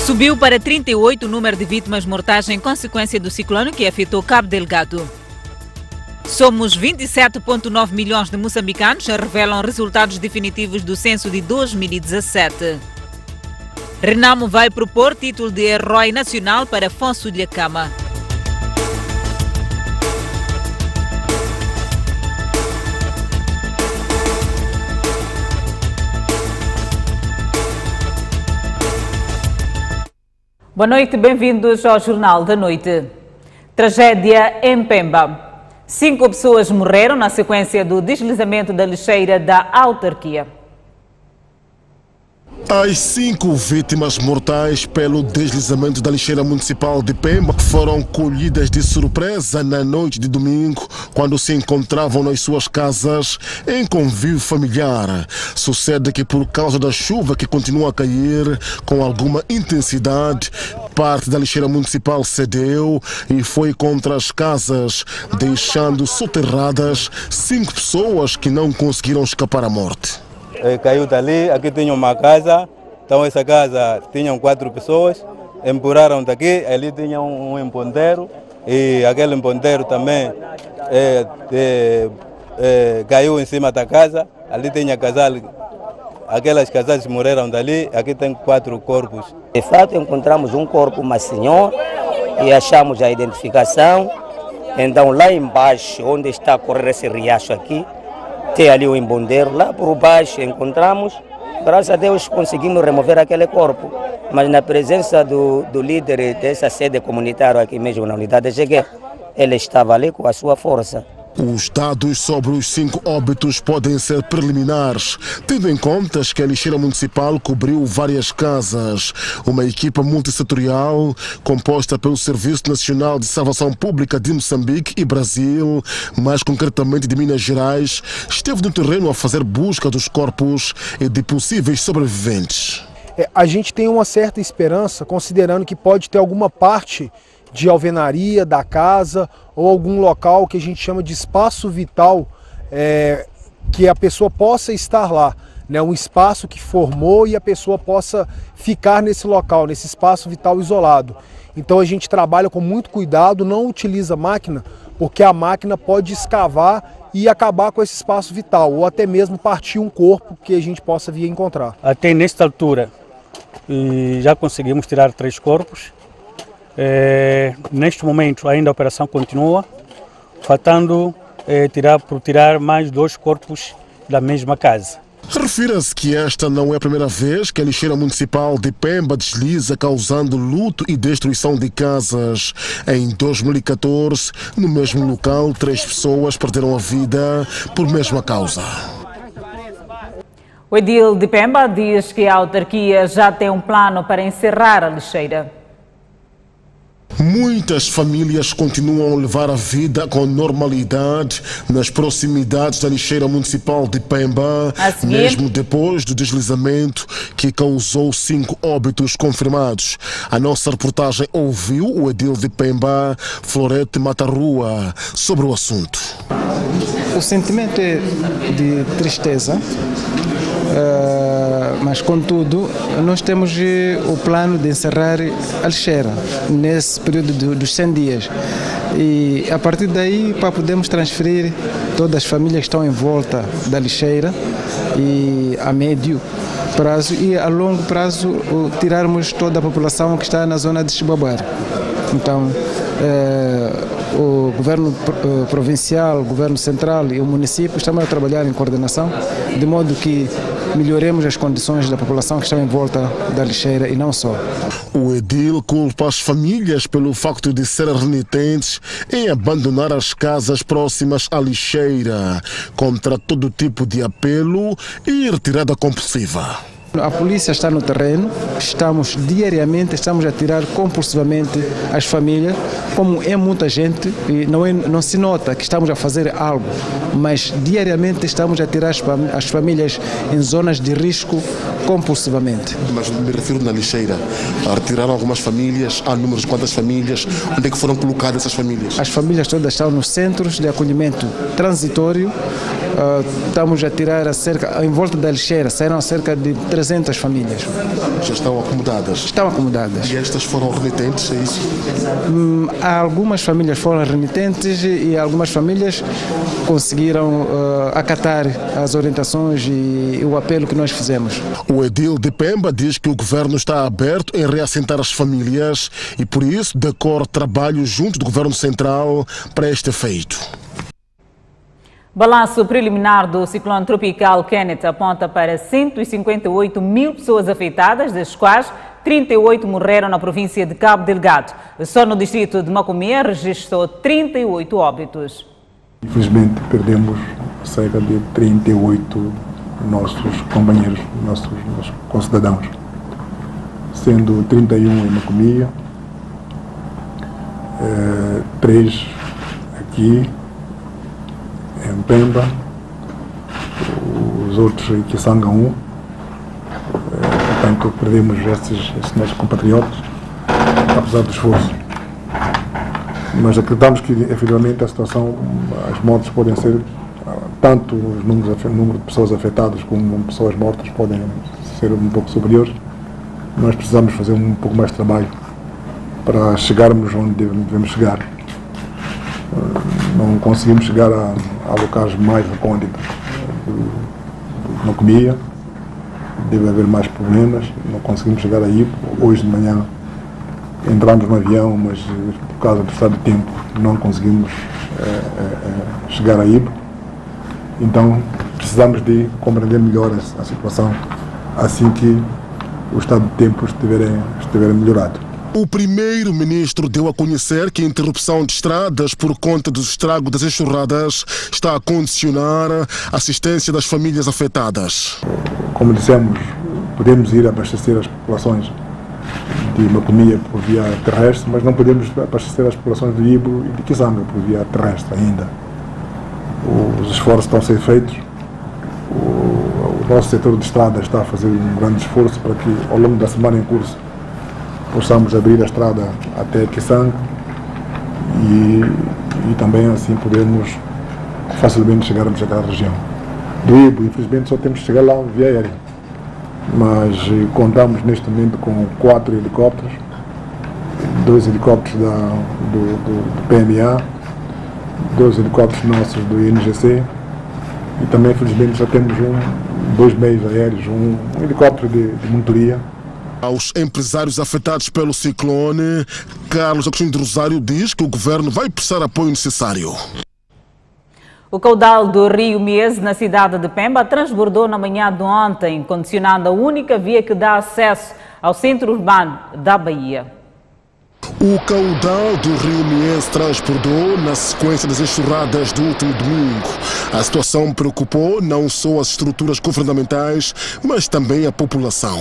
Subiu para 38 o número de vítimas mortais em consequência do ciclone que afetou Cabo Delgado. Somos 27,9 milhões de moçambicanos, revelam resultados definitivos do censo de 2017. Renamo vai propor título de herói nacional para Afonso Dhlakama. Boa noite, bem-vindos ao Jornal da Noite. Tragédia em Pemba. 5 pessoas morreram na sequência do deslizamento da lixeira da autarquia. As 5 vítimas mortais pelo deslizamento da lixeira municipal de Pemba foram colhidas de surpresa na noite de domingo, quando se encontravam nas suas casas em convívio familiar. Sucede que, por causa da chuva que continua a cair com alguma intensidade, parte da lixeira municipal cedeu e foi contra as casas, deixando soterradas 5 pessoas que não conseguiram escapar à morte. Caiu dali, aqui tinha uma casa, então essa casa tinham 4 pessoas, empurraram daqui, ali tinha um empondeiro e aquele empondeiro também caiu em cima da casa, ali tinha casal, aquelas casais morreram dali, aqui tem 4 corpos. De fato encontramos um corpo, uma senhora, e achamos a identificação, então lá embaixo, onde está a correr esse riacho aqui, tem ali o embondeiro, lá por baixo encontramos, graças a Deus conseguimos remover aquele corpo, mas na presença do líder dessa sede comunitária aqui mesmo na unidade GG, ele estava ali com a sua força. Os dados sobre os 5 óbitos podem ser preliminares, tendo em conta que a lixeira municipal cobriu várias casas. Uma equipa multissetorial, composta pelo Serviço Nacional de Salvação Pública de Moçambique e Brasil, mais concretamente de Minas Gerais, esteve no terreno a fazer busca dos corpos e de possíveis sobreviventes. A gente tem uma certa esperança, considerando que pode ter alguma parte de alvenaria da casa ou algum local que a gente chama de espaço vital, que a pessoa possa estar lá, né? Um espaço que formou e a pessoa possa ficar nesse local, nesse espaço vital isolado. Então a gente trabalha com muito cuidado, não utiliza máquina, porque a máquina pode escavar e acabar com esse espaço vital, ou até mesmo partir um corpo que a gente possa vir a encontrar. Até nesta altura já conseguimos tirar 3 corpos. Neste momento ainda a operação continua, faltando tirar mais 2 corpos da mesma casa. Refira-se que esta não é a primeira vez que a lixeira municipal de Pemba desliza, causando luto e destruição de casas. Em 2014, no mesmo local, 3 pessoas perderam a vida por mesma causa. O edil de Pemba diz que a autarquia já tem um plano para encerrar a lixeira. Muitas famílias continuam a levar a vida com normalidade nas proximidades da lixeira municipal de Pemba, mesmo depois do deslizamento que causou 5 óbitos confirmados. A nossa reportagem ouviu o edil de Pemba, Florete Matarrua, sobre o assunto. O sentimento é de tristeza, mas contudo nós temos o plano de encerrar a lixeira nesse período dos 100 dias e a partir daí podemos transferir todas as famílias que estão em volta da lixeira e a médio prazo e a longo prazo tirarmos toda a população que está na zona de Chibabar. Então o governo provincial, o governo central e o município estamos a trabalhar em coordenação, de modo que melhoremos as condições da população que está em volta da lixeira e não só. O edil culpa as famílias pelo facto de serem renitentes em abandonar as casas próximas à lixeira, contra todo tipo de apelo e retirada compulsiva. A polícia está no terreno, diariamente estamos a tirar compulsivamente as famílias, como é muita gente, e não se nota que estamos a fazer algo, mas diariamente estamos a tirar as famílias em zonas de risco compulsivamente. Mas me refiro na lixeira, a retirar algumas famílias, há números de quantas famílias, onde é que foram colocadas essas famílias? As famílias todas estão nos centros de acolhimento transitório, estamos a tirar em volta da lixeira, saíram cerca de 300 famílias. Já estão acomodadas? Estão acomodadas. E estas foram remitentes, é isso? Algumas famílias foram remitentes e algumas famílias conseguiram acatar as orientações e o apelo que nós fizemos. O edil de Pemba diz que o governo está aberto em reassentar as famílias e, por isso, decorre trabalho junto do governo central para este efeito. Balanço preliminar do ciclone tropical Kenneth aponta para 158 mil pessoas afetadas, das quais 38 morreram na província de Cabo Delgado. Só no distrito de Macomia registrou 38 óbitos. Infelizmente perdemos cerca de 38 nossos companheiros, nossos concidadãos, sendo 31 em Macomia, 3 aqui em Pemba, os outros em Kisanga 1. Portanto, perdemos esses nossos compatriotas, apesar do esforço. Mas acreditamos que, efetivamente, a situação, as mortes podem ser, tanto o número de pessoas afetadas como pessoas mortas podem ser um pouco superiores. Nós precisamos fazer um pouco mais de trabalho para chegarmos onde devemos chegar. Não conseguimos chegar a locais mais recônditos de Macomia, deve haver mais problemas, não conseguimos chegar aí. Hoje de manhã entramos no avião, mas por causa do estado de tempo não conseguimos chegar aí. Então precisamos de compreender melhor a situação assim que o estado de tempo estiver melhorado. O primeiro-ministro deu a conhecer que a interrupção de estradas por conta do estrago das enxurradas está a condicionar a assistência das famílias afetadas. Como dissemos, podemos ir abastecer as populações de Macomia por via terrestre, mas não podemos abastecer as populações de Ibo e de Kisanga por via terrestre ainda. Os esforços estão a ser feitos. O nosso setor de estrada está a fazer um grande esforço para que, ao longo da semana em curso, possamos abrir a estrada até Kisanga e também assim podemos facilmente chegarmos àquela região. Do Ibo, infelizmente, só temos que chegar lá via aérea, mas contamos neste momento com 4 helicópteros, 2 helicópteros do PMA, 2 helicópteros nossos do INGC e também, infelizmente, já temos 2 meios aéreos, um helicóptero de monitoria. Aos empresários afetados pelo ciclone, Carlos Agostinho de Rosário diz que o governo vai prestar apoio necessário. O caudal do rio Miese, na cidade de Pemba, transbordou na manhã de ontem, condicionando a única via que dá acesso ao centro urbano da Bahia. O caudal do rio Miese transbordou na sequência das enxurradas do último domingo. A situação preocupou não só as estruturas governamentais, mas também a população.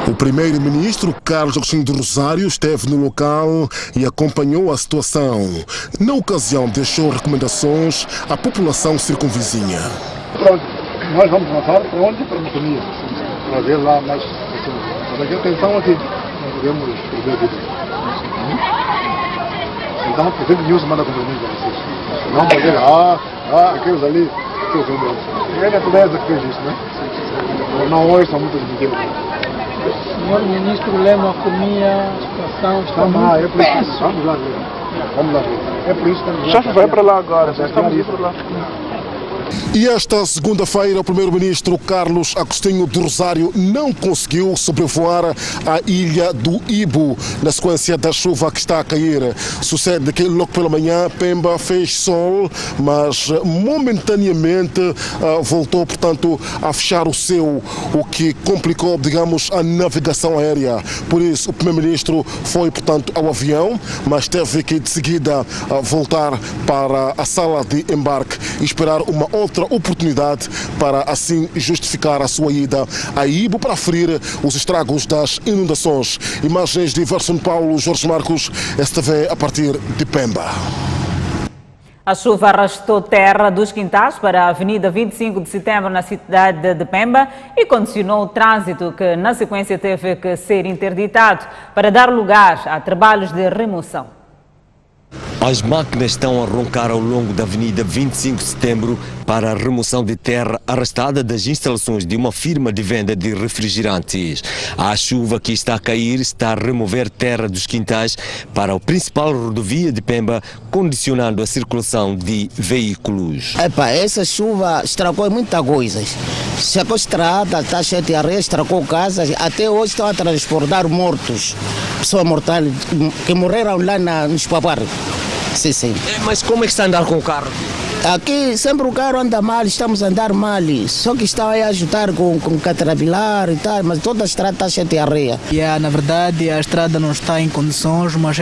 O primeiro-ministro Carlos Agostinho de Rosário esteve no local e acompanhou a situação. Na ocasião, deixou recomendações à população circunvizinha. Pronto, nós vamos voltar para onde? Para a Macomia, para ver lá mais pessoas. Mas aqui atenção aqui, não podemos perder a vida. Então, por exemplo, Nilson manda compromisso a vocês. Não poder, aqueles ali, aqueles ali. É a natureza que fez isso, né? Não hoje são muitas medidas. O senhor ministro Lema Comia, a situação está muito é por isso. Vamos lá ver. Vamos lá ver. É por isso que estamos lá. Já vai para lá agora, já estamos indo para lá. E esta segunda-feira, o primeiro-ministro Carlos Agostinho de Rosário não conseguiu sobrevoar a ilha do Ibo na sequência da chuva que está a cair. Sucede que logo pela manhã Pemba fez sol, mas momentaneamente voltou, portanto, a fechar o céu, o que complicou, digamos, a navegação aérea. Por isso, o primeiro-ministro foi, portanto, ao avião, mas teve que de seguida voltar para a sala de embarque e esperar uma outra oportunidade para assim justificar a sua ida a Ibo para aferir os estragos das inundações. Imagens de Verson Paulo, Jorge Marcos, STV a partir de Pemba. A chuva arrastou terra dos quintais para a Avenida 25 de Setembro na cidade de Pemba e condicionou o trânsito que na sequência teve que ser interditado para dar lugar a trabalhos de remoção. As máquinas estão a roncar ao longo da Avenida 25 de Setembro para a remoção de terra arrastada das instalações de uma firma de venda de refrigerantes. A chuva que está a cair está a remover terra dos quintais para a principal rodovia de Pemba, condicionando a circulação de veículos. Essa chuva estragou muita coisa. Estragou a estrada, está cheia de areia, estragou casas. Até hoje estão a transportar mortos, pessoas mortais que morreram lá nos Paparos. Sim. Mas como é que está a andar com o carro? Aqui sempre o carro anda mal, estamos a andar mal. Só que está a ajudar com catrapilar e tal, mas toda a estrada está cheia de areia. Na verdade a estrada não está em condições, mas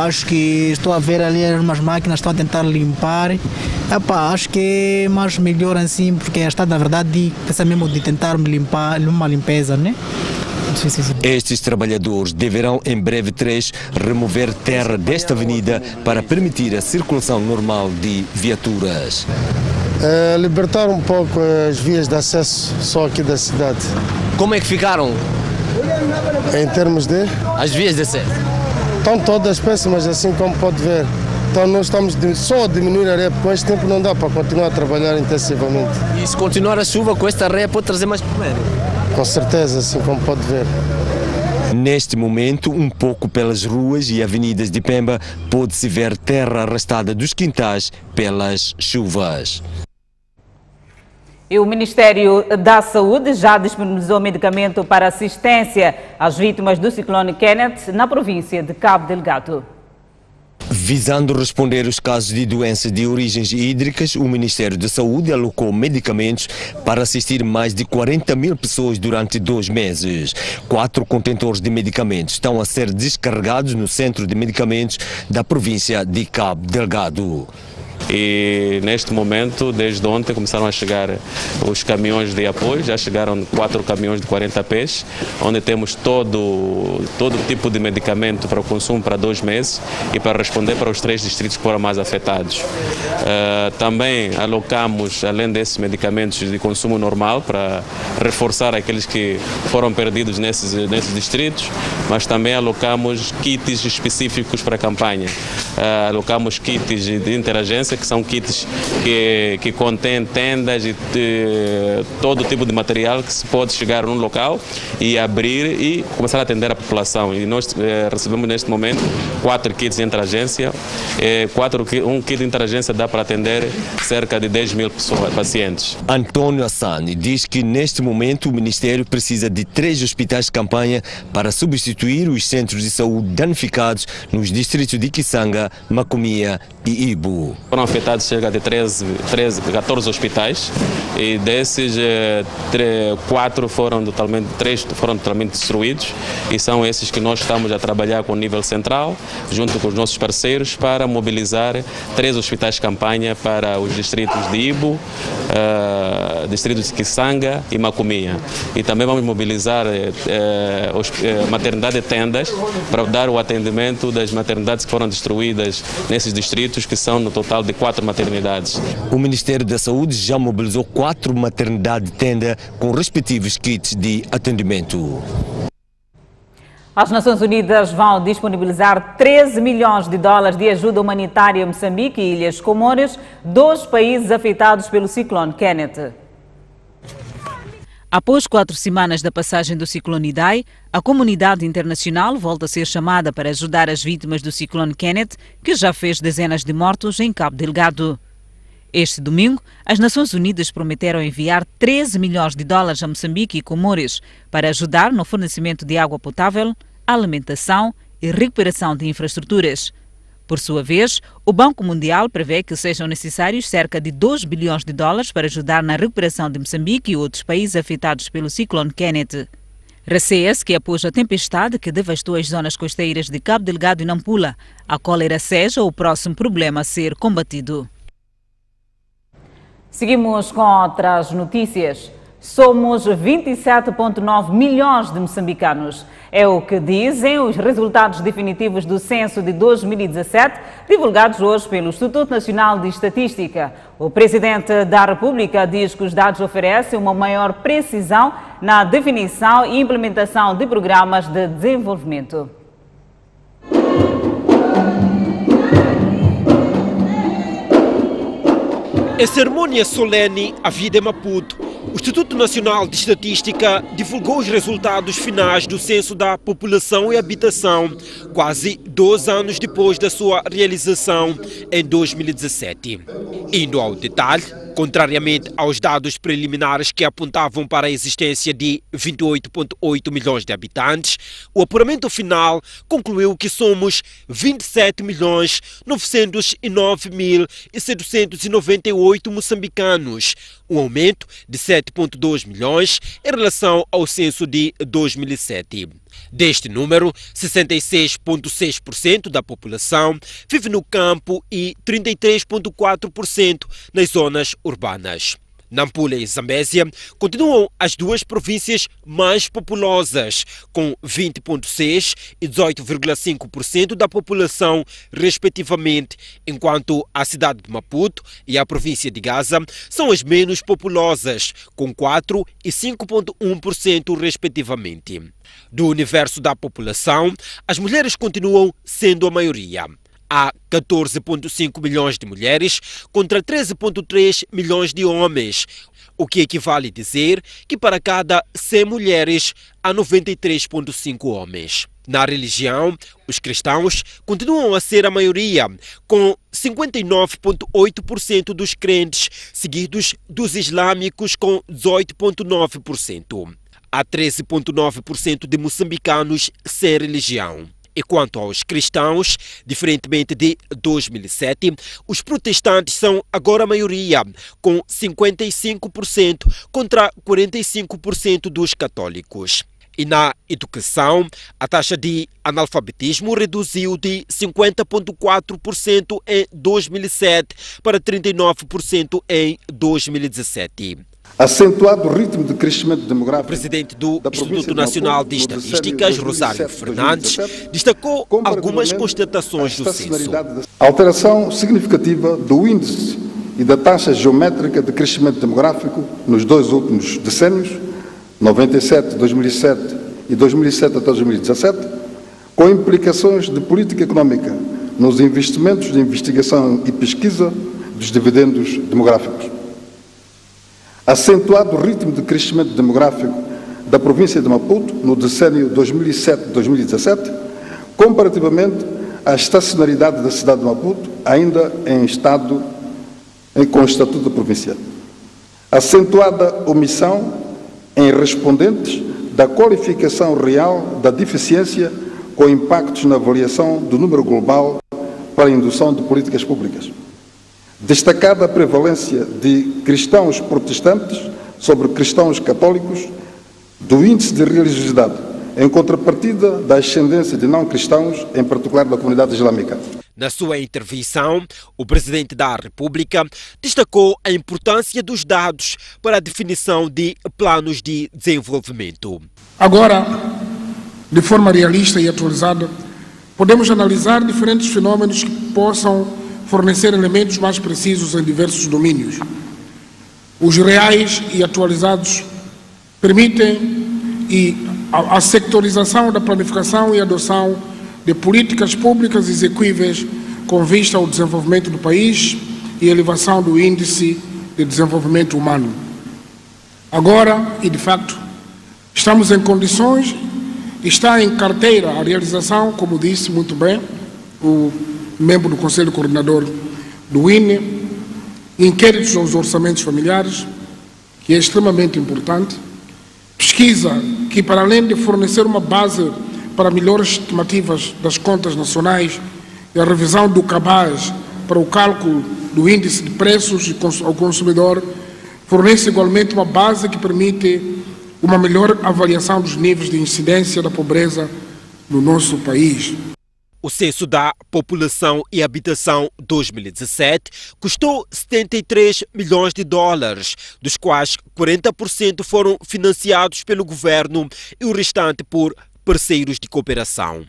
acho que estou a ver ali umas máquinas estão a tentar limpar. Acho que é mais melhor assim, porque a estrada na verdade precisa mesmo de tentar limpar, uma limpeza, né? Estes trabalhadores deverão em breve remover terra desta avenida para permitir a circulação normal de viaturas. Libertar um pouco as vias de acesso só aqui da cidade. Como é que ficaram? Em termos de? As vias de acesso? Estão todas péssimas, assim como pode ver. Então nós estamos só a diminuir a areia, porque com este tempo não dá para continuar a trabalhar intensivamente. E se continuar a chuva com esta areia pode trazer mais problemas? Com certeza, assim como pode ver. Neste momento, um pouco pelas ruas e avenidas de Pemba, pode-se ver terra arrastada dos quintais pelas chuvas. E o Ministério da Saúde já disponibilizou medicamento para assistência às vítimas do ciclone Kenneth na província de Cabo Delgado. Visando responder aos casos de doenças de origens hídricas, o Ministério da Saúde alocou medicamentos para assistir mais de 40 mil pessoas durante 2 meses. 4 contentores de medicamentos estão a ser descarregados no centro de medicamentos da província de Cabo Delgado. E neste momento, desde ontem, começaram a chegar os caminhões de apoio, já chegaram 4 caminhões de 40 pés, onde temos todo tipo de medicamento para o consumo para 2 meses e para responder para os 3 distritos que foram mais afetados. Também alocamos, além desses medicamentos de consumo normal, para reforçar aqueles que foram perdidos nesses distritos, mas também alocamos kits específicos para a campanha. Alocamos kits de interagência, que são kits que contêm tendas e todo tipo de material que se pode chegar num local e abrir e começar a atender a população. E nós recebemos neste momento 4 kits de interagência. Um kit de interagência dá para atender cerca de 10 mil pacientes. Antônio Assani diz que neste momento o Ministério precisa de 3 hospitais de campanha para substituir os centros de saúde danificados nos distritos de Kisanga, Macomia e Ibu. Foram afetados cerca de 14 hospitais e desses 3 foram totalmente destruídos e são esses que nós estamos a trabalhar com o nível central, junto com os nossos parceiros, para mobilizar 3 hospitais de campanha para os distritos de Ibu, distritos de Kisanga e Macomia. E também vamos mobilizar maternidade de tendas para dar o atendimento das maternidades que foram destruídas nesses distritos, que são no total de 4 maternidades. O Ministério da Saúde já mobilizou 4 maternidades de tenda com respectivos kits de atendimento. As Nações Unidas vão disponibilizar 13 milhões de dólares de ajuda humanitária a Moçambique e Ilhas Comores, 2 países afetados pelo ciclone Kenneth. Após 4 semanas da passagem do ciclone Idai, a comunidade internacional volta a ser chamada para ajudar as vítimas do ciclone Kenneth, que já fez dezenas de mortos em Cabo Delgado. Este domingo, as Nações Unidas prometeram enviar 13 milhões de dólares a Moçambique e Comores para ajudar no fornecimento de água potável, alimentação e recuperação de infraestruturas. Por sua vez, o Banco Mundial prevê que sejam necessários cerca de 2 bilhões de dólares para ajudar na recuperação de Moçambique e outros países afetados pelo ciclone Kenneth. Receia-se que após a tempestade que devastou as zonas costeiras de Cabo Delgado e Nampula, a cólera seja o próximo problema a ser combatido. Seguimos com outras notícias. Somos 27,9 milhões de moçambicanos. É o que dizem os resultados definitivos do censo de 2017, divulgados hoje pelo Instituto Nacional de Estatística. O presidente da República diz que os dados oferecem uma maior precisão na definição e implementação de programas de desenvolvimento. Em cerimônia solene à vida em Maputo, o Instituto Nacional de Estatística divulgou os resultados finais do Censo da População e Habitação, quase 2 anos depois da sua realização em 2017. Indo ao detalhe, contrariamente aos dados preliminares que apontavam para a existência de 28,8 milhões de habitantes, o apuramento final concluiu que somos 27.909.798 moçambicanos, um aumento de 7,2 milhões em relação ao censo de 2007. Deste número, 66,6% da população vive no campo e 33,4% nas zonas urbanas. Nampula e Zambésia continuam as duas províncias mais populosas, com 20,6% e 18,5% da população, respectivamente, enquanto a cidade de Maputo e a província de Gaza são as menos populosas, com 4% e 5,1%, respectivamente. Do universo da população, as mulheres continuam sendo a maioria. Há 14,5 milhões de mulheres contra 13,3 milhões de homens, o que equivale a dizer que para cada 100 mulheres há 93,5 homens. Na religião, os cristãos continuam a ser a maioria, com 59,8% dos crentes, seguidos dos islâmicos com 18,9%. Há 13,9% de moçambicanos sem religião. E quanto aos cristãos, diferentemente de 2007, os protestantes são agora a maioria, com 55% contra 45% dos católicos. E na educação, a taxa de analfabetismo reduziu de 50,4% em 2007 para 39% em 2017. Acentuado o ritmo de crescimento demográfico. O presidente do Instituto Nacional de Estatísticas, Rosário Fernandes, destacou algumas constatações do censo. Alteração significativa do índice e da taxa geométrica de crescimento demográfico nos 2 últimos decênios, 97, 2007 e 2007 até 2017, com implicações de política económica nos investimentos de investigação e pesquisa dos dividendos demográficos. Acentuado o ritmo de crescimento demográfico da província de Maputo no decênio 2007-2017, comparativamente à estacionalidade da cidade de Maputo, ainda com estatuto provincial. Acentuada omissão em respondentes da qualificação real da deficiência com impactos na avaliação do número global para a indução de políticas públicas. Destacada a prevalência de cristãos protestantes sobre cristãos católicos, do índice de religiosidade, em contrapartida da ascendência de não cristãos, em particular da comunidade islâmica. Na sua intervenção, o Presidente da República destacou a importância dos dados para a definição de planos de desenvolvimento. Agora, de forma realista e atualizada, podemos analisar diferentes fenômenos que possam fornecer elementos mais precisos em diversos domínios. Os reais e atualizados permitem a sectorização da planificação e adoção de políticas públicas execuíveis com vista ao desenvolvimento do país e elevação do índice de desenvolvimento humano. Agora, e de facto, estamos em condições, está em carteira a realização, como disse muito bem o membro do Conselho Coordenador do INE, inquéritos aos orçamentos familiares, que é extremamente importante, pesquisa que, para além de fornecer uma base para melhores estimativas das contas nacionais e a revisão do cabaz para o cálculo do índice de preços ao consumidor, fornece igualmente uma base que permite uma melhor avaliação dos níveis de incidência da pobreza no nosso país. O Censo da População e Habitação 2017 custou 73 milhões de dólares, dos quais 40% foram financiados pelo governo e o restante por parceiros de cooperação.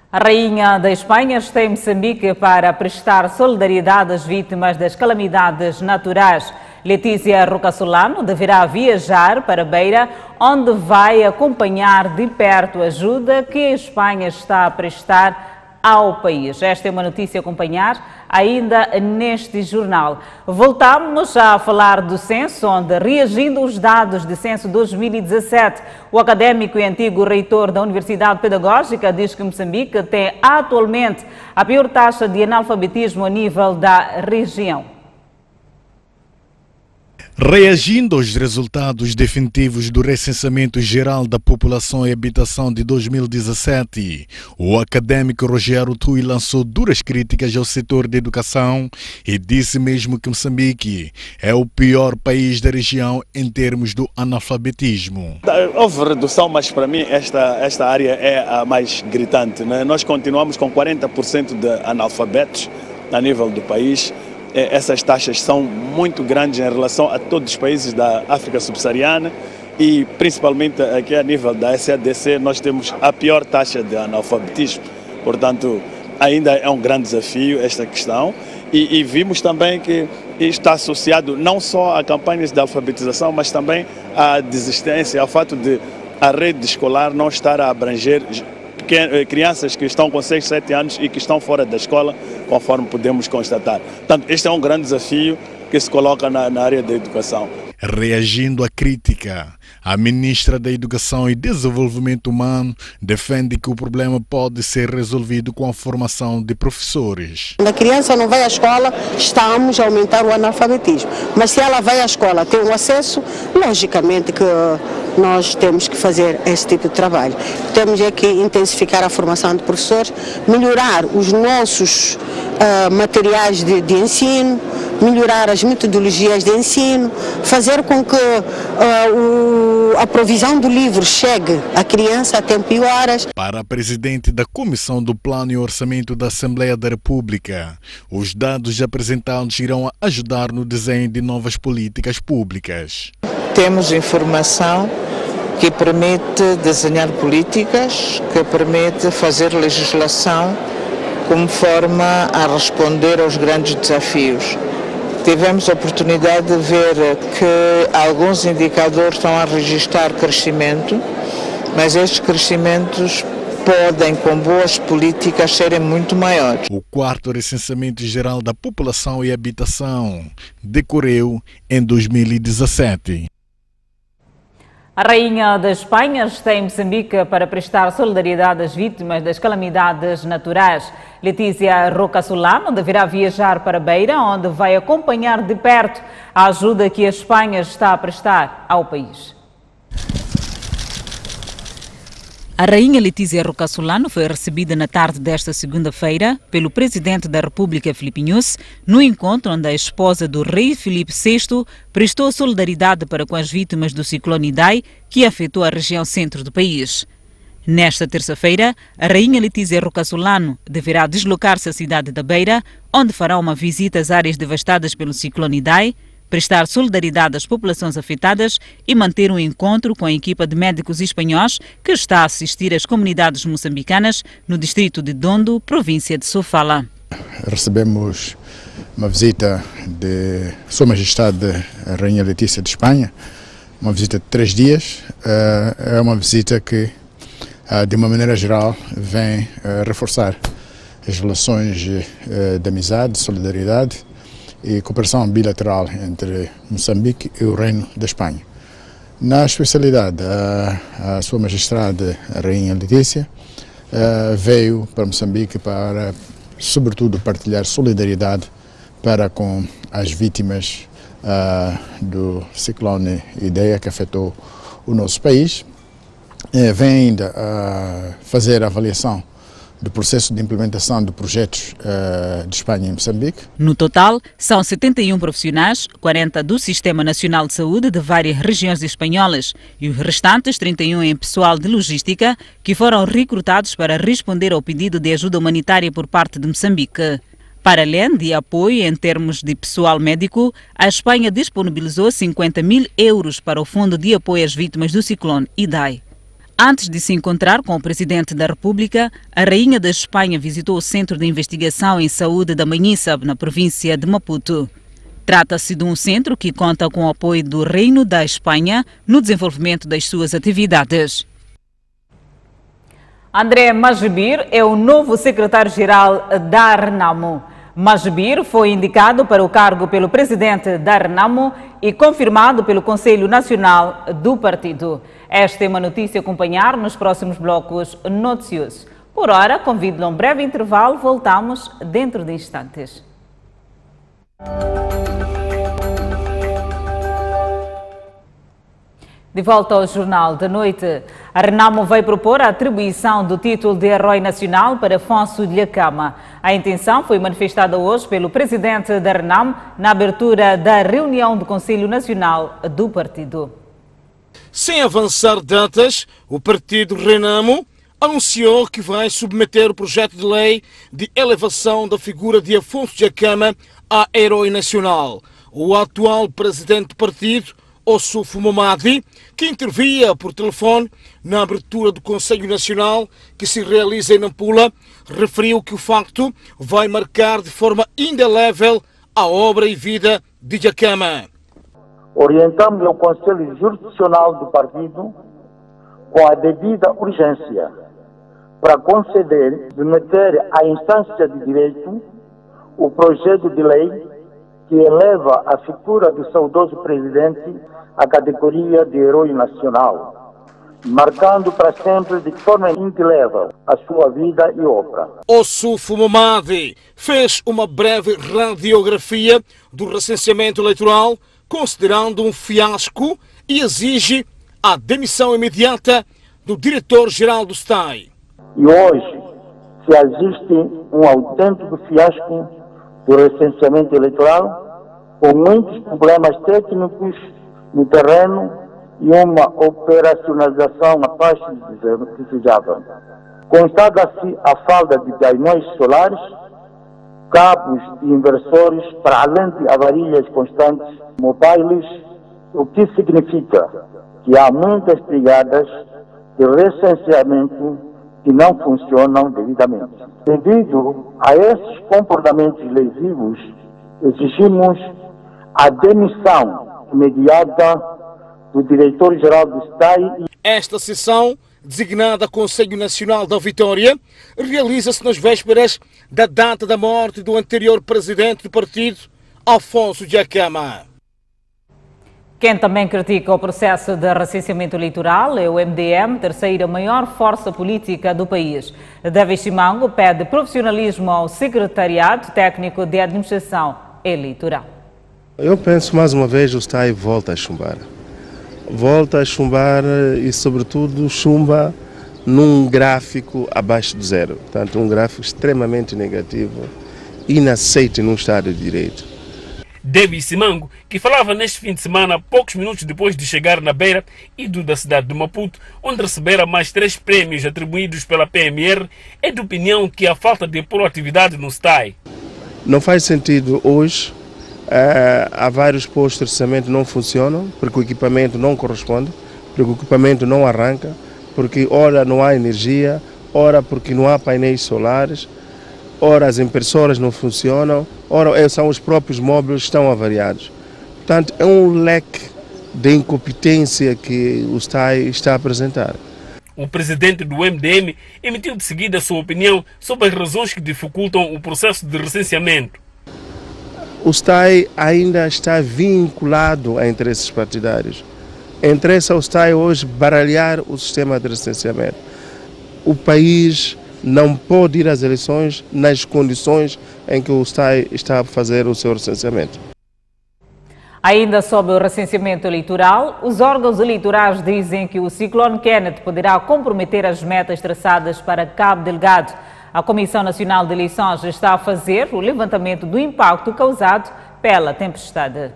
A rainha da Espanha está em Moçambique para prestar solidariedade às vítimas das calamidades naturais. Letícia Roca Solano deverá viajar para Beira, onde vai acompanhar de perto a ajuda que a Espanha está a prestar ao país. Esta é uma notícia a acompanhar ainda neste jornal. Voltamos a falar do censo, onde, reagindo aos dados de censo 2017, o académico e antigo reitor da Universidade Pedagógica diz que Moçambique tem atualmente a pior taxa de analfabetismo a nível da região. Reagindo aos resultados definitivos do Recenseamento Geral da População e Habitação de 2017, o académico Rogério Tui lançou duras críticas ao setor da educação e disse mesmo que Moçambique é o pior país da região em termos do analfabetismo. Houve redução, mas para mim esta área é a mais gritante, né? Nós continuamos com 40% de analfabetos a nível do país. Essas taxas são muito grandes em relação a todos os países da África subsaariana e principalmente aqui a nível da SADC nós temos a pior taxa de analfabetismo. Portanto, ainda é um grande desafio esta questão e vimos também que está associado não só a campanhas de alfabetização, mas também à desistência, ao fato de a rede escolar não estar a abranger crianças que estão com 6, 7 anos e que estão fora da escola, conforme podemos constatar. Portanto, este é um grande desafio que se coloca na área da educação. Reagindo à crítica, a ministra da Educação e Desenvolvimento Humano defende que o problema pode ser resolvido com a formação de professores. Quando a criança não vai à escola, estamos a aumentar o analfabetismo. Mas se ela vai à escola, tem um acesso, logicamente que nós temos que fazer esse tipo de trabalho. Temos que intensificar a formação de professores, melhorar os nossos materiais de ensino, melhorar as metodologias de ensino, fazer com que a provisão do livro chegue à criança a tempo e horas. Para a presidente da Comissão do Plano e Orçamento da Assembleia da República, os dados apresentados irão ajudar no desenho de novas políticas públicas. Temos informação que permite desenhar políticas, que permite fazer legislação como forma a responder aos grandes desafios. Tivemos a oportunidade de ver que alguns indicadores estão a registrar crescimento, mas estes crescimentos podem, com boas políticas, serem muito maiores. O 4º Recenseamento Geral da População e Habitação decorreu em 2017. A Rainha da Espanha está em Moçambique para prestar solidariedade às vítimas das calamidades naturais. Letícia Roca Solano deverá viajar para Beira, onde vai acompanhar de perto a ajuda que a Espanha está a prestar ao país. A rainha Letícia Roca Solano foi recebida na tarde desta segunda-feira pelo presidente da República, Filipe Nyusi, no encontro onde a esposa do rei Filipe VI prestou solidariedade para com as vítimas do ciclone Idai, que afetou a região centro do país. Nesta terça-feira, a rainha Letícia Roca Solano deverá deslocar-se à cidade da Beira, onde fará uma visita às áreas devastadas pelo ciclone Idai, prestar solidariedade às populações afetadas e manter um encontro com a equipa de médicos espanhóis que está a assistir às comunidades moçambicanas no distrito de Dondo, província de Sofala. Recebemos uma visita de Sua Majestade a Rainha Letícia de Espanha, uma visita de 3 dias. É uma visita que, de uma maneira geral, vem reforçar as relações de amizade, de solidariedade e cooperação bilateral entre Moçambique e o Reino da Espanha. Na especialidade, a Sua Majestade a Rainha Letícia veio para Moçambique para, sobretudo, partilhar solidariedade para com as vítimas do ciclone Idai que afetou o nosso país. Vem ainda fazer a avaliação do processo de implementação de projetos de Espanha em Moçambique. No total, são 71 profissionais, 40 do Sistema Nacional de Saúde de várias regiões espanholas e os restantes 31 em pessoal de logística que foram recrutados para responder ao pedido de ajuda humanitária por parte de Moçambique. Para além de apoio em termos de pessoal médico, a Espanha disponibilizou 50 mil euros para o Fundo de Apoio às Vítimas do Ciclone Idai. Antes de se encontrar com o Presidente da República, a Rainha da Espanha visitou o Centro de Investigação em Saúde da Manhissab, na província de Maputo. Trata-se de um centro que conta com o apoio do Reino da Espanha no desenvolvimento das suas atividades. André Majibir é o novo secretário-geral da Renamo. Majibir foi indicado para o cargo pelo presidente da Renamo e confirmado pelo Conselho Nacional do Partido. Esta é uma notícia a acompanhar nos próximos blocos noticiosos. Por hora, convido-lhe a um breve intervalo. Voltamos dentro de instantes. De volta ao Jornal da Noite, a Renamo vai propor a atribuição do título de Herói Nacional para Afonso Dhlakama. A intenção foi manifestada hoje pelo presidente da Renamo na abertura da reunião do Conselho Nacional do Partido. Sem avançar datas, o partido Renamo anunciou que vai submeter o projeto de lei de elevação da figura de Afonso Dhlakama a Herói Nacional. O atual presidente do partido, Ossufo Momadi, que intervia por telefone na abertura do Conselho Nacional que se realiza em Nampula, referiu que o facto vai marcar de forma indelével a obra e vida de Dhlakama. Orientamos o Conselho Jurisdicional do Partido com a devida urgência para conceder, submeter à instância de direito o projeto de lei que eleva a figura do saudoso presidente à categoria de Herói Nacional, marcando para sempre de forma indelével a sua vida e obra. Ossufo Momadi fez uma breve radiografia do recenseamento eleitoral, considerando um fiasco, e exige a demissão imediata do diretor-geral do STAI. E hoje, se existe um autêntico fiasco do recenseamento eleitoral, com muitos problemas técnicos no terreno e uma operacionalização abaixo desejável. Constata-se a falta de painéis solares, cabos e inversores, para além de avarias constantes móveis, o que significa que há muitas brigadas de recenseamento que não funcionam devidamente. Devido a esses comportamentos lesivos, exigimos a demissão imediata do diretor-geral do STAI. Esta sessão, designada Conselho Nacional da Vitória, realiza-se nas vésperas da data da morte do anterior presidente do partido, Afonso Dhlakama. Quem também critica o processo de recenseamento eleitoral é o MDM, terceira maior força política do país. David Chimango pede profissionalismo ao Secretariado Técnico de Administração Eleitoral. Eu penso, mais uma vez, o STAI volta a chumbar. Volta a chumbar e, sobretudo, chumba num gráfico abaixo de zero. Portanto, um gráfico extremamente negativo, inaceitável num Estado de Direito. David Chimango, que falava neste fim de semana, poucos minutos depois de chegar na beira e da cidade de Maputo, onde recebera mais 3 prémios atribuídos pela PMR, é de opinião que a falta de proatividade no STAI. Não faz sentido hoje. Há vários postos de recenseamento que não funcionam, porque o equipamento não corresponde, porque o equipamento não arranca, porque ora não há energia, ora porque não há painéis solares, ora as impressoras não funcionam, ora são os próprios móveis que estão avariados. Portanto, é um leque de incompetência que o STAI está a apresentar. O presidente do MDM emitiu de seguida a sua opinião sobre as razões que dificultam o processo de recenseamento. O STAI ainda está vinculado a interesses partidários. Interessa ao STAI hoje baralhar o sistema de recenseamento. O país não pode ir às eleições nas condições em que o STAI está a fazer o seu recenseamento. Ainda sobre o recenseamento eleitoral, os órgãos eleitorais dizem que o ciclone Kenneth poderá comprometer as metas traçadas para Cabo Delgado. A Comissão Nacional de Eleições está a fazer o levantamento do impacto causado pela tempestade.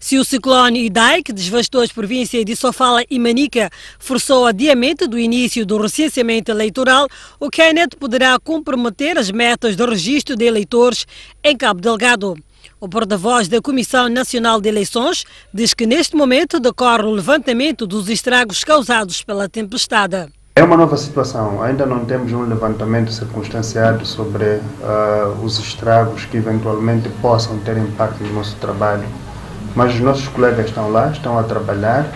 Se o ciclone Idai, que devastou as províncias de Sofala e Manica, forçou o adiamento do início do recenseamento eleitoral, o Kenneth poderá comprometer as metas do registro de eleitores em Cabo Delgado. O porta-voz da Comissão Nacional de Eleições diz que neste momento decorre o levantamento dos estragos causados pela tempestade. É uma nova situação, ainda não temos um levantamento circunstanciado sobre os estragos que eventualmente possam ter impacto no nosso trabalho, mas os nossos colegas estão lá, estão a trabalhar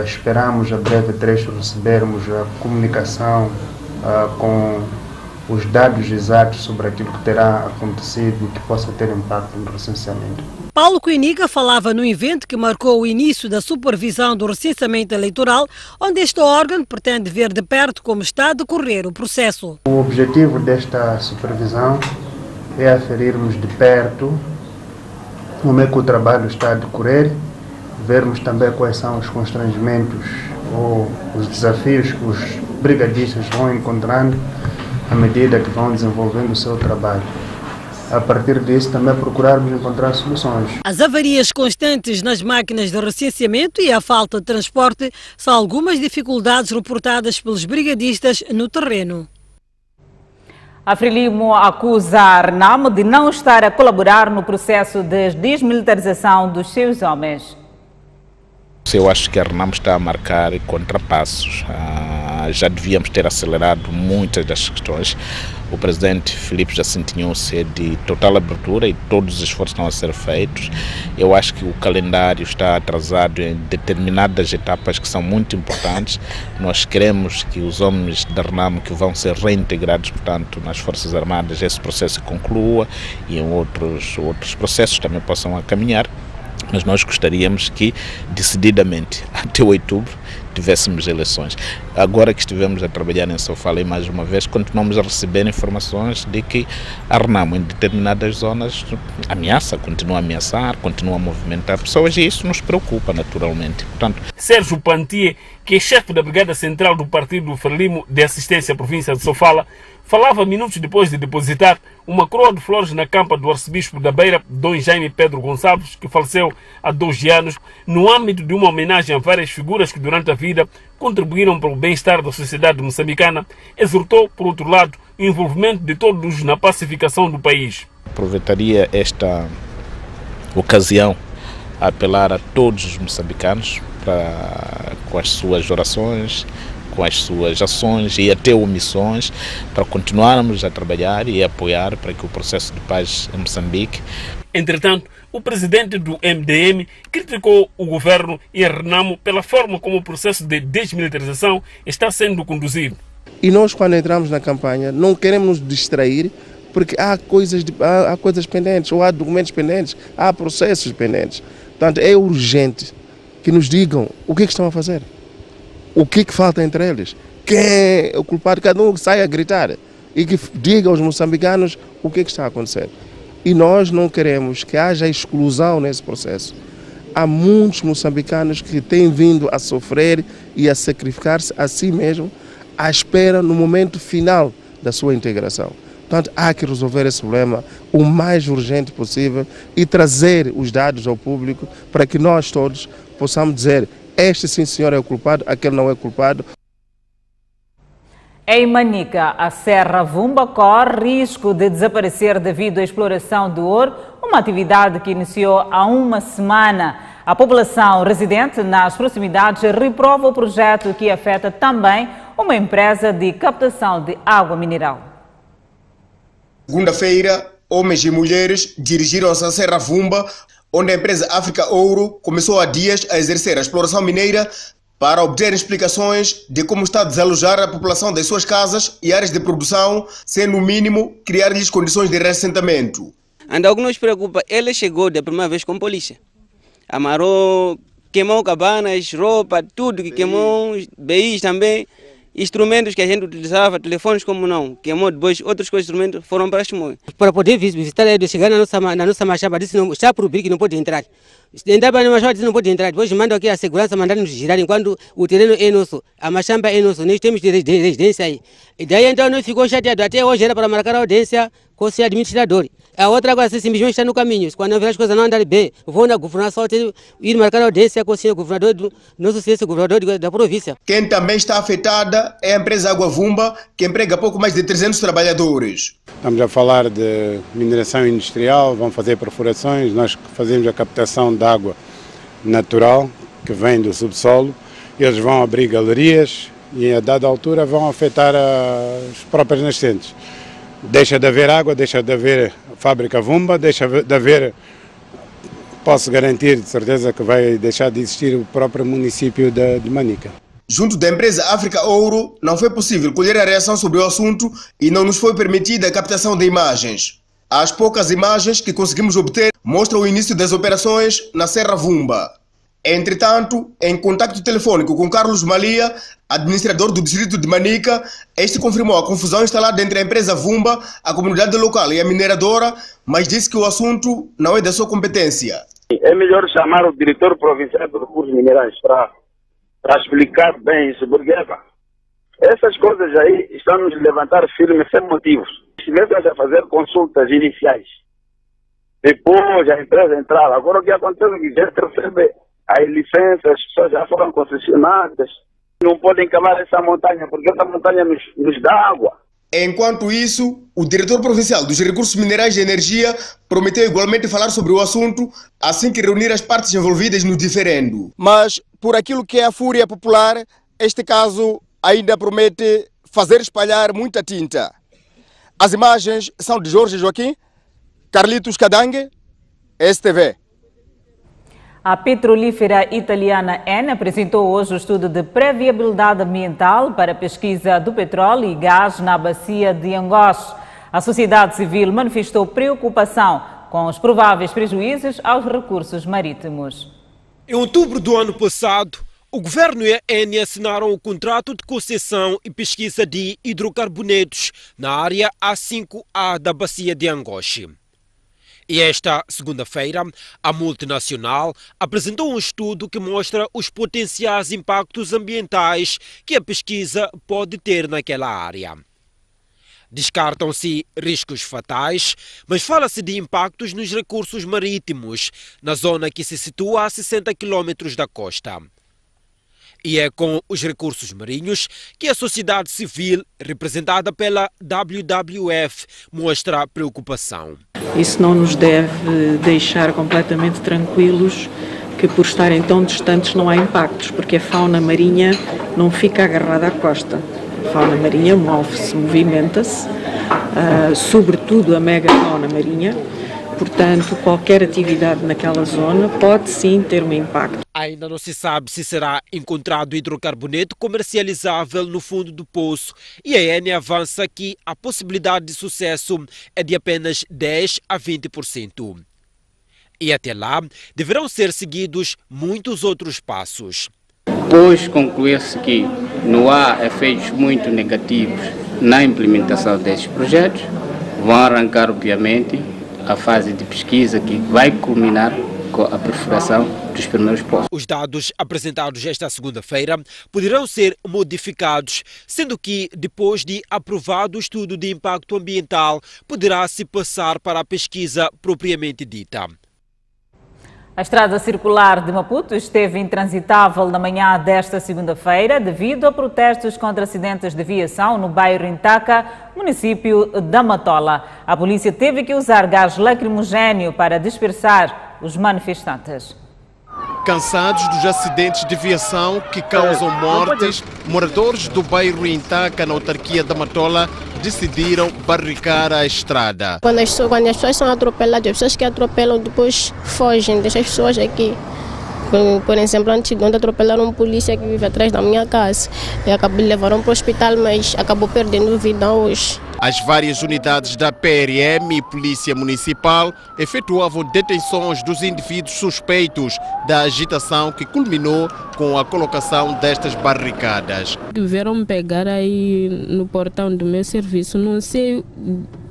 Esperamos a breve trecho recebermos a comunicação com os dados exatos sobre aquilo que terá acontecido e que possa ter impacto no recenseamento. Paulo Quinica falava no evento que marcou o início da supervisão do recenseamento eleitoral, onde este órgão pretende ver de perto como está a decorrer o processo. O objetivo desta supervisão é aferirmos de perto como é que o trabalho está a decorrer, vermos também quais são os constrangimentos ou os desafios que os brigadistas vão encontrando à medida que vão desenvolvendo o seu trabalho. A partir disso, também procurarmos encontrar soluções. As avarias constantes nas máquinas de recenseamento e a falta de transporte são algumas dificuldades reportadas pelos brigadistas no terreno. A Frelimo acusa a RENAM de não estar a colaborar no processo de desmilitarização dos seus homens. Eu acho que a RENAM está a marcar contrapassos. Já devíamos ter acelerado muitas das questões. O presidente Filipe já sentiu-se de total abertura e todos os esforços estão a ser feitos. Eu acho que o calendário está atrasado em determinadas etapas que são muito importantes. Nós queremos que os homens da RENAM que vão ser reintegrados, portanto, nas Forças Armadas, esse processo conclua e em outros processos também possam caminhar. Mas nós gostaríamos que, decididamente, até outubro, tivéssemos eleições. Agora que estivemos a trabalhar em Sofala, e mais uma vez, continuamos a receber informações de que a RENAM, em determinadas zonas, continua a ameaçar, continua a movimentar pessoas, e isso nos preocupa, naturalmente. Portanto, Sérgio Pantier, que é chefe da Brigada Central do Partido Frelimo de Assistência à Província de Sofala, falava minutos depois de depositar uma coroa de flores na campa do arcebispo da Beira, Dom Jaime Pedro Gonçalves, que faleceu há 12 anos, no âmbito de uma homenagem a várias figuras que durante a vida contribuíram para o bem-estar da sociedade moçambicana. Exortou, por outro lado, o envolvimento de todos na pacificação do país. Aproveitaria esta ocasião a apelar a todos os moçambicanos com as suas orações, com as suas ações e até omissões, para continuarmos a trabalhar e a apoiar para que o processo de paz em Moçambique. Entretanto, o presidente do MDM criticou o governo e a RENAM pela forma como o processo de desmilitarização está sendo conduzido. E nós, quando entramos na campanha, não queremos nos distrair, porque há coisas pendentes, ou há documentos pendentes, há processos pendentes. Portanto, é urgente que nos digam o que estão a fazer. O que falta entre eles? Quem é o culpado? Cada um sai a gritar e que diga aos moçambicanos o que está a acontecer. E nós não queremos que haja exclusão nesse processo. Há muitos moçambicanos que têm vindo a sofrer e a sacrificar-se a si mesmo à espera no momento final da sua integração. Portanto, há que resolver esse problema o mais urgente possível e trazer os dados ao público para que nós todos possamos dizer: este sim senhor é o culpado, aquele não é culpado. Em Manica, a Serra Vumba corre risco de desaparecer devido à exploração do ouro, uma atividade que iniciou há uma semana. A população residente nas proximidades reprova o projeto, que afeta também uma empresa de captação de água mineral. Segunda-feira, homens e mulheres dirigiram-se à Serra Vumba, onde a empresa África Ouro começou há dias a exercer a exploração mineira para obter explicações de como está a desalojar a população das suas casas e áreas de produção, sem no mínimo criar-lhes condições de reassentamento. Ainda algo nos preocupa, ele chegou da primeira vez com polícia, amarrou, queimou cabanas, roupa, tudo que queimou, BIs também, instrumentos que a gente utilizava, telefones como não, queimou depois, outros instrumentos foram para Chimoio. Para poder visitar ele, chegar na nossa machaba, disse não, está proibido que não pode entrar. Entrar para a machaba, disse não pode entrar. Depois mandam aqui a segurança, mandar-nos girar enquanto o terreno é nosso, a machamba é nosso, nós temos de residência aí. E daí então nós ficou chateado, até hoje era para marcar a audiência com o administrador. A outra agora simplesmente está no caminho, quando as coisas não andarem bem, vou na governação ir marcar a audiência com o senhor governador, nosso senhor governador da província. Quem também está afetada é a empresa Água Vumba, que emprega pouco mais de 300 trabalhadores. Estamos a falar de mineração industrial, vão fazer perfurações, nós fazemos a captação de água natural, que vem do subsolo, eles vão abrir galerias e a dada altura vão afetar as próprias nascentes. Deixa de haver água, deixa de haver fábrica Vumba, deixa de haver Posso garantir, de certeza, que vai deixar de existir o próprio município de Manica. Junto da empresa África Ouro, não foi possível colher a reação sobre o assunto e não nos foi permitida a captação de imagens. As poucas imagens que conseguimos obter mostram o início das operações na Serra Vumba. Entretanto, em contacto telefônico com Carlos Malia, administrador do distrito de Manica, este confirmou a confusão instalada entre a empresa Vumba, a comunidade local e a mineradora, mas disse que o assunto não é da sua competência. É melhor chamar o diretor provincial de recursos minerais para explicar bem isso, porque essas coisas aí estão nos levantar firmes sem motivos. Começam a fazer consultas iniciais. Depois a empresa entrar. Agora o que acontece é que já recebe as licenças, as pessoas já foram concessionadas. Não podem cavar essa montanha, porque essa montanha nos dá água. Enquanto isso, o diretor provincial dos recursos minerais e energia prometeu igualmente falar sobre o assunto assim que reunir as partes envolvidas no diferendo. Mas, por aquilo que é a fúria popular, este caso ainda promete fazer espalhar muita tinta. As imagens são de Jorge Joaquim, Carlitos Cadangue, STV. A petrolífera italiana Eni apresentou hoje o estudo de pré-viabilidade ambiental para a pesquisa do petróleo e gás na bacia de Angoche. A sociedade civil manifestou preocupação com os prováveis prejuízos aos recursos marítimos. Em outubro do ano passado, o governo e a Eni assinaram o contrato de concessão e pesquisa de hidrocarbonetos na área A5A da bacia de Angoche. E esta segunda-feira, a multinacional apresentou um estudo que mostra os potenciais impactos ambientais que a pesquisa pode ter naquela área. Descartam-se riscos fatais, mas fala-se de impactos nos recursos marítimos, na zona que se situa a 60 km da costa. E é com os recursos marinhos que a sociedade civil, representada pela WWF, mostra preocupação. Isso não nos deve deixar completamente tranquilos que por estarem tão distantes não há impactos, porque a fauna marinha não fica agarrada à costa. A fauna marinha move-se, movimenta-se, sobretudo a megafauna marinha. Portanto, qualquer atividade naquela zona pode sim ter um impacto. Ainda não se sabe se será encontrado hidrocarboneto comercializável no fundo do poço e a Eni avança que a possibilidade de sucesso é de apenas 10 a 20%. E até lá deverão ser seguidos muitos outros passos. Depois concluir-se que não há efeitos muito negativos na implementação destes projetos, vão arrancar obviamente a fase de pesquisa que vai culminar com a perfuração dos primeiros poços. Os dados apresentados esta segunda-feira poderão ser modificados, sendo que, depois de aprovado o estudo de impacto ambiental, poderá-se passar para a pesquisa propriamente dita. A estrada circular de Maputo esteve intransitável na manhã desta segunda-feira devido a protestos contra acidentes de viação no bairro Intaca, município da Matola. A polícia teve que usar gás lacrimogéneo para dispersar os manifestantes. Cansados dos acidentes de viação que causam mortes, moradores do bairro Intaca, na autarquia da Matola, decidiram barricar a estrada. Quando as pessoas são atropeladas, as pessoas que atropelam depois fogem, deixam as pessoas aqui. Por exemplo, antes de atropelaram um polícia que vive atrás da minha casa. E levaram para o hospital, mas acabou perdendo vida hoje. As várias unidades da PRM e Polícia Municipal efetuavam detenções dos indivíduos suspeitos da agitação que culminou com a colocação destas barricadas. Vieram me pegar aí no portão do meu serviço, não sei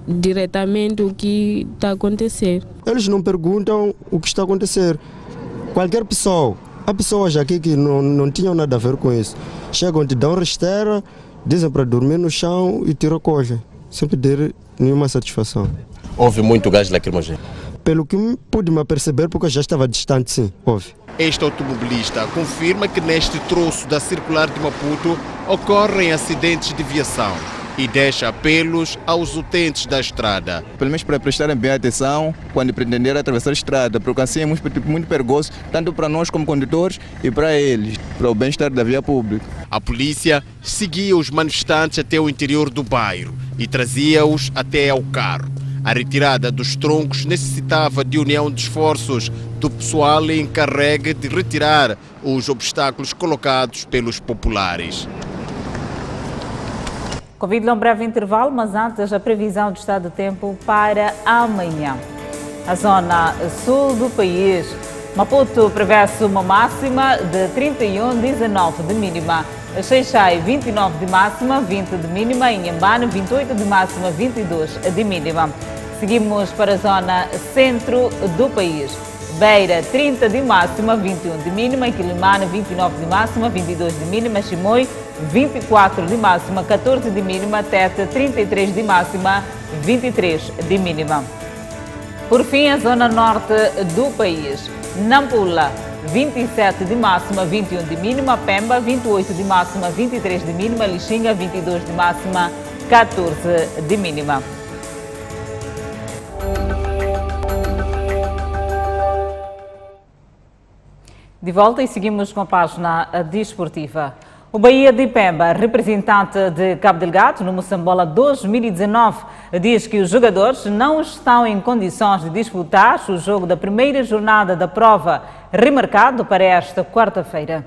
diretamente o que está a acontecer. Eles não perguntam o que está a acontecer. Qualquer pessoa, há pessoas aqui que não tinham nada a ver com isso. Chegam, te dão rasteira, dizem para dormir no chão e te recolhem, sem pedir nenhuma satisfação. Houve muito gás lacrimogéneo? Pelo que pude me perceber, porque eu já estava distante, sim, houve. Este automobilista confirma que neste troço da circular de Maputo ocorrem acidentes de viação e deixa apelos aos utentes da estrada. Pelo menos para prestarem bem atenção quando pretenderem atravessar a estrada, porque assim é muito perigoso, tanto para nós como condutores e para eles, para o bem-estar da via pública. A polícia seguia os manifestantes até o interior do bairro e trazia-os até ao carro. A retirada dos troncos necessitava de união de esforços do pessoal encarregue de retirar os obstáculos colocados pelos populares. Convido-lhe a um breve intervalo, mas antes a previsão do estado do tempo para amanhã. A zona sul do país, Maputo prevê-se uma máxima de 31, 19 de mínima. Xai-Xai, 29 de máxima, 20 de mínima. Inhambane, 28 de máxima, 22 de mínima. Seguimos para a zona centro do país. Beira, 30 de máxima, 21 de mínima. Quilimane, 29 de máxima, 22 de mínima. Chimoio, 24 de máxima, 14 de mínima. Tete, 33 de máxima, 23 de mínima. Por fim, a zona norte do país. Nampula, 27 de máxima, 21 de mínima. Pemba, 28 de máxima, 23 de mínima. Lixinga, 22 de máxima, 14 de mínima. De volta e seguimos com a página desportiva. O Bahia de Pemba, representante de Cabo Delgado no Moçambola 2019, diz que os jogadores não estão em condições de disputar o jogo da primeira jornada da prova, remarcado para esta quarta-feira.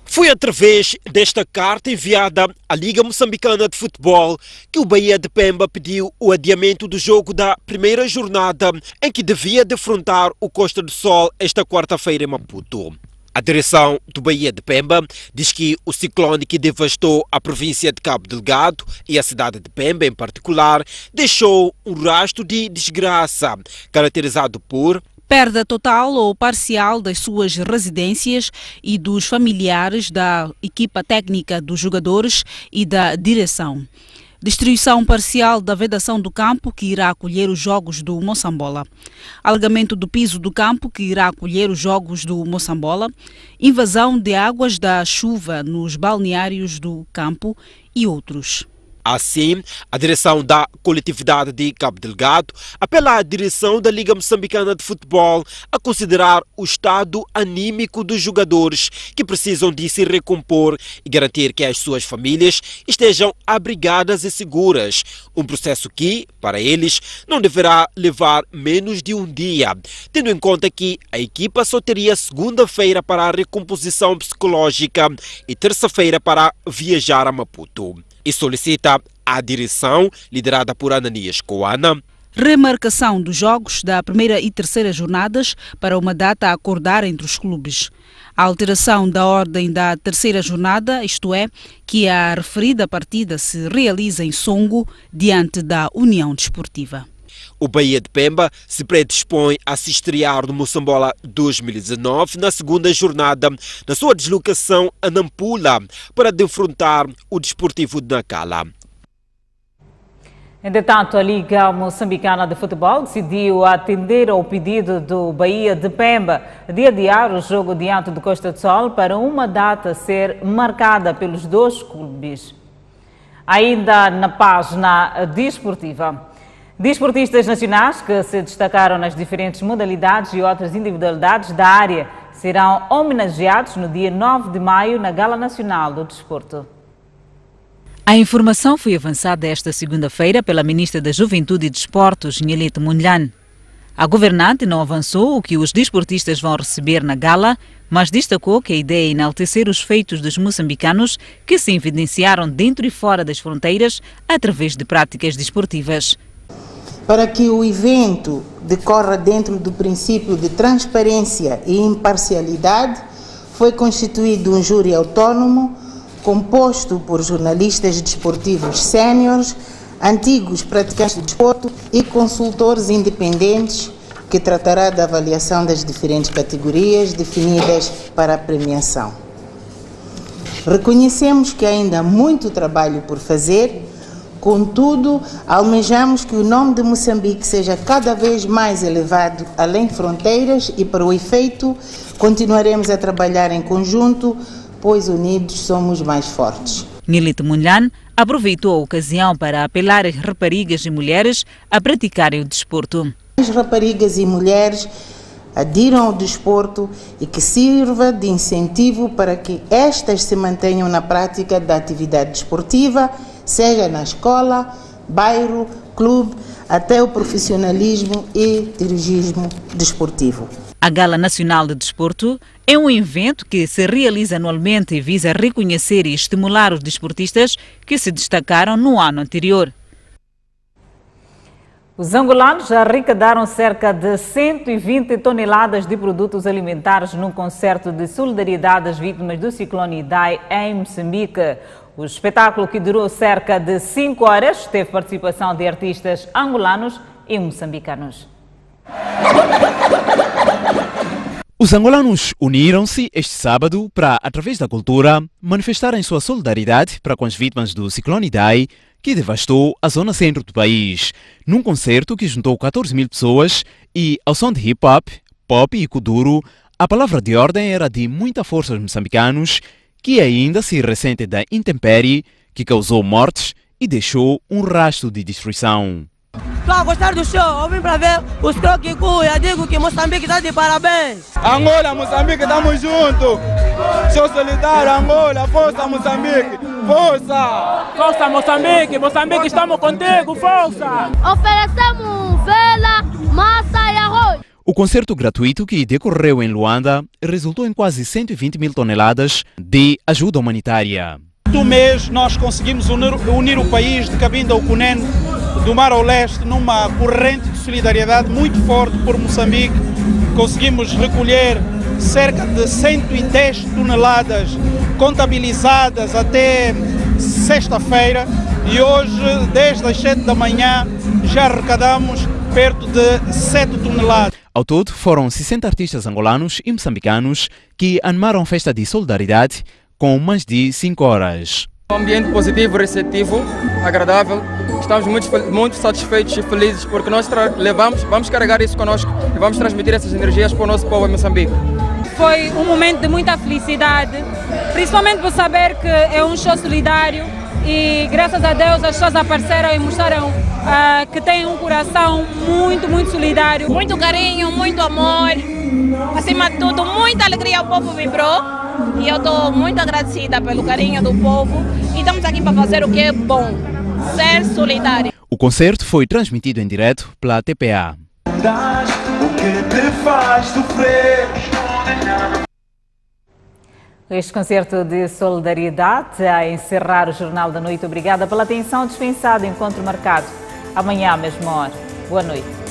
Foi através desta carta enviada à Liga Moçambicana de Futebol que o Bahia de Pemba pediu o adiamento do jogo da primeira jornada em que devia defrontar o Costa do Sol esta quarta-feira em Maputo. A direção do Bahia de Pemba diz que o ciclone que devastou a província de Cabo Delgado e a cidade de Pemba em particular deixou um rastro de desgraça, caracterizado por perda total ou parcial das suas residências e dos familiares da equipa técnica dos jogadores e da direção. Destruição parcial da vedação do campo que irá acolher os jogos do Moçambola. Alargamento do piso do campo que irá acolher os jogos do Moçambola. Invasão de águas da chuva nos balneários do campo e outros. Assim, a direção da coletividade de Cabo Delgado apela à direção da Liga Moçambicana de Futebol a considerar o estado anímico dos jogadores que precisam de se recompor e garantir que as suas famílias estejam abrigadas e seguras. Um processo que, para eles, não deverá levar menos de um dia, tendo em conta que a equipa só teria segunda-feira para a recomposição psicológica e terça-feira para viajar a Maputo. E solicita à direção, liderada por Ananias Coana, remarcação dos jogos da primeira e terceira jornadas para uma data a acordar entre os clubes. A alteração da ordem da terceira jornada, isto é, que a referida partida se realiza em Songo, diante da União Desportiva. O Bahia de Pemba se predispõe a se estrear no Moçambola 2019 na segunda jornada, na sua deslocação a Nampula, para defrontar o Desportivo de Nacala. Entretanto, a Liga Moçambicana de Futebol decidiu atender ao pedido do Bahia de Pemba de adiar o jogo diante do Costa do Sol para uma data a ser marcada pelos dois clubes. Ainda na página desportiva. Desportistas nacionais que se destacaram nas diferentes modalidades e outras individualidades da área serão homenageados no dia 9 de maio na Gala Nacional do Desporto. A informação foi avançada esta segunda-feira pela Ministra da Juventude e Desportos, Nhelete Munlhan. A governante não avançou o que os desportistas vão receber na gala, mas destacou que a ideia é enaltecer os feitos dos moçambicanos que se evidenciaram dentro e fora das fronteiras através de práticas desportivas. Para que o evento decorra dentro do princípio de transparência e imparcialidade, foi constituído um júri autônomo composto por jornalistas desportivos séniores, antigos praticantes de desporto e consultores independentes, que tratará da avaliação das diferentes categorias definidas para a premiação. Reconhecemos que ainda há muito trabalho por fazer. Contudo, almejamos que o nome de Moçambique seja cada vez mais elevado além fronteiras e, para o efeito, continuaremos a trabalhar em conjunto, pois unidos somos mais fortes. Nhelete Munlhan aproveitou a ocasião para apelar às raparigas e mulheres a praticarem o desporto. As raparigas e mulheres adiram ao desporto e que sirva de incentivo para que estas se mantenham na prática da atividade desportiva, seja na escola, bairro, clube, até o profissionalismo e dirigismo desportivo. A Gala Nacional de Desporto é um evento que se realiza anualmente e visa reconhecer e estimular os desportistas que se destacaram no ano anterior. Os angolanos já arrecadaram cerca de 120 toneladas de produtos alimentares num concerto de solidariedade às vítimas do ciclone Idai em Moçambique. O espetáculo, que durou cerca de 5 horas, teve participação de artistas angolanos e moçambicanos. Os angolanos uniram-se este sábado para, através da cultura, manifestarem sua solidariedade para com as vítimas do ciclone Idai, que devastou a zona centro do país, num concerto que juntou 14 mil pessoas e, ao som de hip-hop, pop e kuduro, a palavra de ordem era de muita força aos moçambicanos, que ainda se ressentem da intempérie que causou mortes e deixou um rastro de destruição. Estou a gostar do show, eu vim para ver os Croquicu, eu digo que Moçambique está de parabéns. Angola, Moçambique, estamos juntos. Show solidário, Angola, força Moçambique, força! Força Moçambique, Moçambique, estamos contigo, força! Oferecemos vela, massa e arroz. O concerto gratuito que decorreu em Luanda resultou em quase 120 mil toneladas de ajuda humanitária. Do mês nós conseguimos unir o país de Cabinda ao Cunene, do mar ao leste, numa corrente de solidariedade muito forte por Moçambique. Conseguimos recolher cerca de 110 toneladas contabilizadas até sexta-feira e hoje, desde as 7 da manhã, já arrecadamos perto de 7 toneladas. Ao todo, foram 60 artistas angolanos e moçambicanos que animaram a festa de solidariedade com mais de 5 horas. Um ambiente positivo, receptivo, agradável. Estamos muito satisfeitos e felizes porque nós vamos carregar isso conosco e vamos transmitir essas energias para o nosso povo em Moçambique. Foi um momento de muita felicidade, principalmente por saber que é um show solidário e graças a Deus as pessoas apareceram e mostraram que têm um coração muito solidário. Muito carinho, muito amor, acima de tudo, muita alegria, o povo vibrou e eu estou muito agradecida pelo carinho do povo e estamos aqui para fazer o que é bom, ser solidário. O concerto foi transmitido em direto pela TPA. O que te faz sofrer. Este concerto de solidariedade a encerrar o Jornal da Noite. Obrigada pela atenção dispensada. Encontro marcado amanhã à mesma hora. Boa noite.